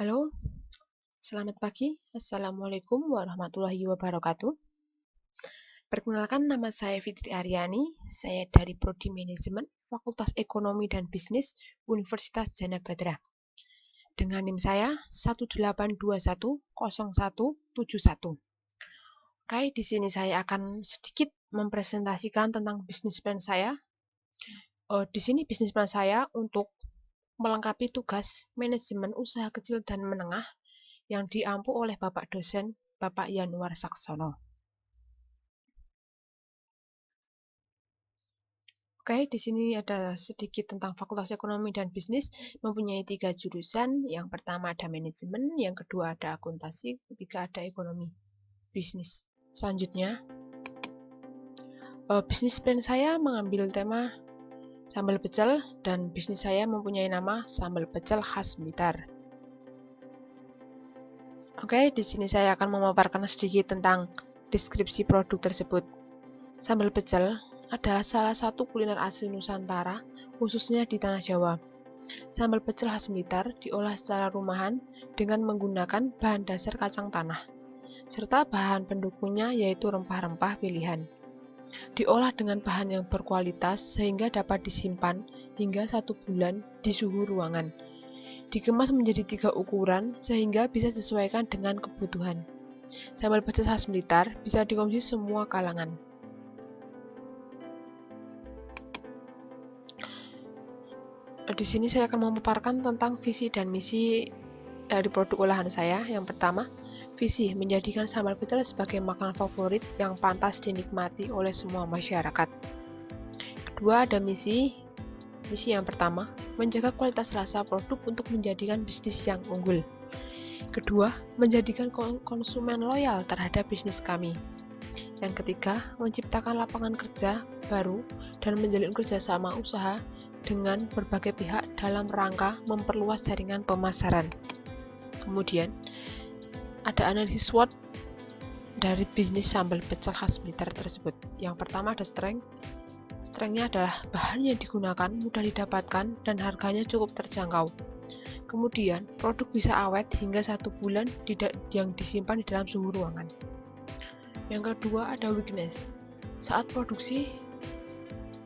Halo, selamat pagi. Assalamualaikum warahmatullahi wabarakatuh. Perkenalkan, nama saya Fitri Aryani. Saya dari Prodi Manajemen, Fakultas Ekonomi dan Bisnis, Universitas Jana Badra. Dengan NIM saya 182100171. Oke, di sini saya akan sedikit mempresentasikan tentang bisnis plan saya. Di sini bisnis plan saya untuk melengkapi tugas manajemen usaha kecil dan menengah yang diampu oleh Bapak dosen Bapak Yanuar Saksono. Oke, di sini ada sedikit tentang Fakultas Ekonomi dan Bisnis, mempunyai 3 jurusan. Yang pertama ada manajemen, yang kedua ada akuntansi, ketiga ada ekonomi bisnis. Selanjutnya, bisnis plan saya mengambil tema sambal pecel dan bisnis saya mempunyai nama sambal pecel khas Blitar. Oke, di sini saya akan memaparkan sedikit tentang deskripsi produk tersebut. Sambal pecel adalah salah satu kuliner asli Nusantara, khususnya di Tanah Jawa. Sambal pecel khas Blitar diolah secara rumahan dengan menggunakan bahan dasar kacang tanah, serta bahan pendukungnya yaitu rempah-rempah pilihan. Diolah dengan bahan yang berkualitas sehingga dapat disimpan hingga 1 bulan di suhu ruangan. Dikemas menjadi 3 ukuran sehingga bisa disesuaikan dengan kebutuhan. Sambal pecel khas Blitar bisa dikonsumsi semua kalangan. Di sini saya akan memaparkan tentang visi dan misi dari produk olahan saya. Yang pertama, visi menjadikan sambal pecel sebagai makanan favorit yang pantas dinikmati oleh semua masyarakat. Kedua, ada misi. Misi yang pertama, menjaga kualitas rasa produk untuk menjadikan bisnis yang unggul. Kedua, menjadikan konsumen loyal terhadap bisnis kami. Yang ketiga, menciptakan lapangan kerja baru dan menjalin kerjasama usaha dengan berbagai pihak dalam rangka memperluas jaringan pemasaran. Kemudian, ada analisis SWOT dari bisnis sambal pecel khas Blitar tersebut. Yang pertama ada strength. Strength-nya adalah bahan yang digunakan mudah didapatkan dan harganya cukup terjangkau. Kemudian, produk bisa awet hingga 1 bulan yang disimpan di dalam suhu ruangan. Yang kedua ada weakness. Saat produksi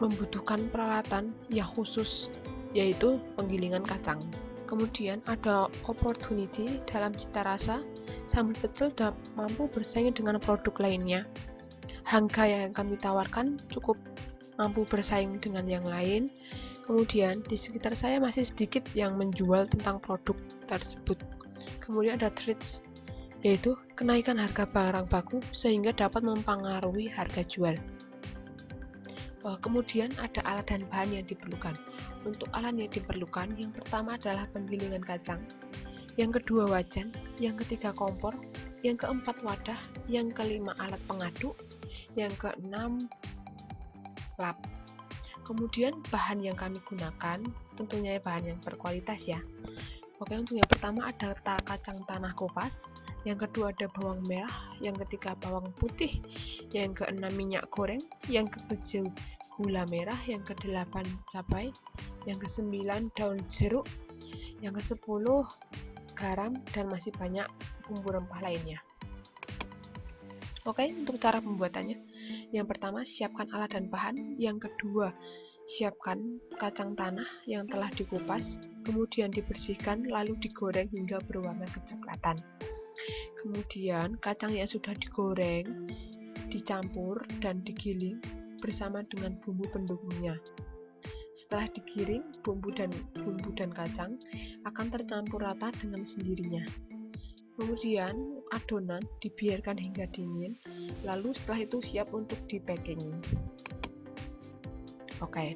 membutuhkan peralatan yang khusus, yaitu penggilingan kacang. Kemudian ada opportunity dalam cita rasa, sambal pecel mampu bersaing dengan produk lainnya. Harga yang kami tawarkan cukup mampu bersaing dengan yang lain. Kemudian di sekitar saya masih sedikit yang menjual tentang produk tersebut. Kemudian ada threats, yaitu kenaikan harga barang baku sehingga dapat mempengaruhi harga jual. Kemudian ada alat dan bahan yang diperlukan. Untuk alat yang diperlukan, yang pertama adalah penggilingan kacang, yang kedua wajan, yang ketiga kompor, yang keempat wadah, yang kelima alat pengaduk, yang keenam lap. Kemudian bahan yang kami gunakan tentunya bahan yang berkualitas ya. Oke, untuk yang pertama ada kacang tanah kupas, yang kedua ada bawang merah, yang ketiga bawang putih, yang keenam minyak goreng, yang ketujuh gula merah, yang kedelapan cabai, yang kesembilan daun jeruk, yang kesepuluh garam, dan masih banyak bumbu rempah lainnya. Oke, untuk cara pembuatannya, yang pertama siapkan alat dan bahan, yang kedua siapkan kacang tanah yang telah dikupas, kemudian dibersihkan lalu digoreng hingga berwarna kecoklatan. Kemudian kacang yang sudah digoreng dicampur dan digiling bersama dengan bumbu pendukungnya. Setelah digiring, bumbu dan kacang akan tercampur rata dengan sendirinya. Kemudian adonan dibiarkan hingga dingin, lalu setelah itu siap untuk di-packing. Oke,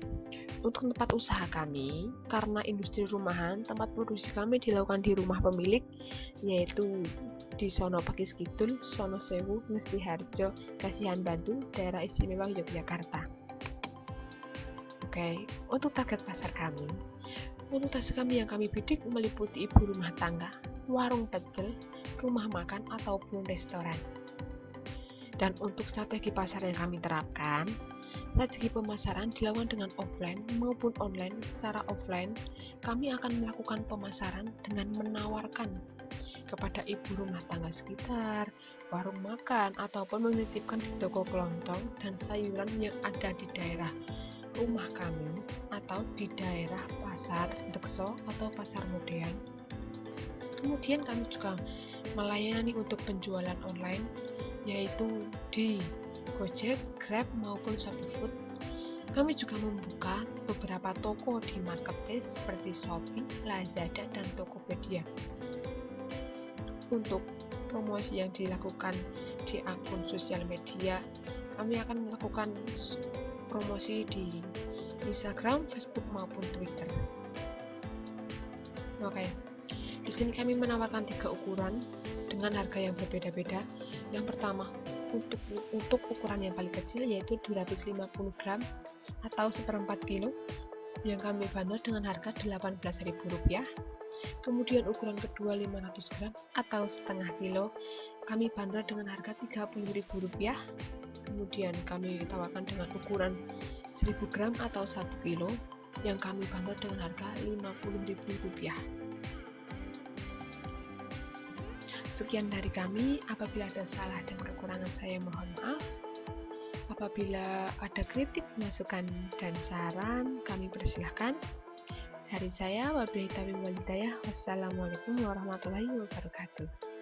untuk tempat usaha kami, karena industri rumahan, tempat produksi kami dilakukan di rumah pemilik, yaitu di Sono Pakis Kidul, Sono Sewu, Ngesti Harjo, Kasihan Bantul, Daerah Istimewa Yogyakarta. Oke, untuk target pasar kami, yang kami bidik meliputi ibu rumah tangga, warung pecel, rumah makan, ataupun restoran. Dan untuk strategi pasar yang kami terapkan, strategi pemasaran dilakukan dengan offline maupun online. Secara offline, kami akan melakukan pemasaran dengan menawarkan kepada ibu rumah tangga sekitar, warung makan, ataupun menitipkan di toko kelontong dan sayuran yang ada di daerah rumah kami atau di daerah pasar dekso atau pasar modern. Kemudian kami juga melayani untuk penjualan online, yaitu di Gojek, Grab, maupun ShopeeFood. Kami juga membuka beberapa toko di marketplace seperti Shopee, Lazada, dan Tokopedia. Untuk promosi yang dilakukan di akun sosial media, kami akan melakukan promosi di Instagram, Facebook, maupun Twitter. Oke, di sini kami menawarkan 3 ukuran dengan harga yang berbeda-beda. Yang pertama, untuk ukuran yang paling kecil yaitu 250 gram atau 1/4 kilo yang kami bandrol dengan harga Rp18.000. Kemudian ukuran kedua 500 gram atau setengah kilo kami bandrol dengan harga Rp30.000. Kemudian kami tawarkan dengan ukuran 1000 gram atau 1 kilo yang kami bandrol dengan harga Rp50.000. Sekian dari kami. Apabila ada salah dan kekurangan saya mohon maaf. Apabila ada kritik, masukan, dan saran, kami persilahkan. Dari saya, wabillahi taufiq wal hidayah. Wassalamualaikum warahmatullahi wabarakatuh.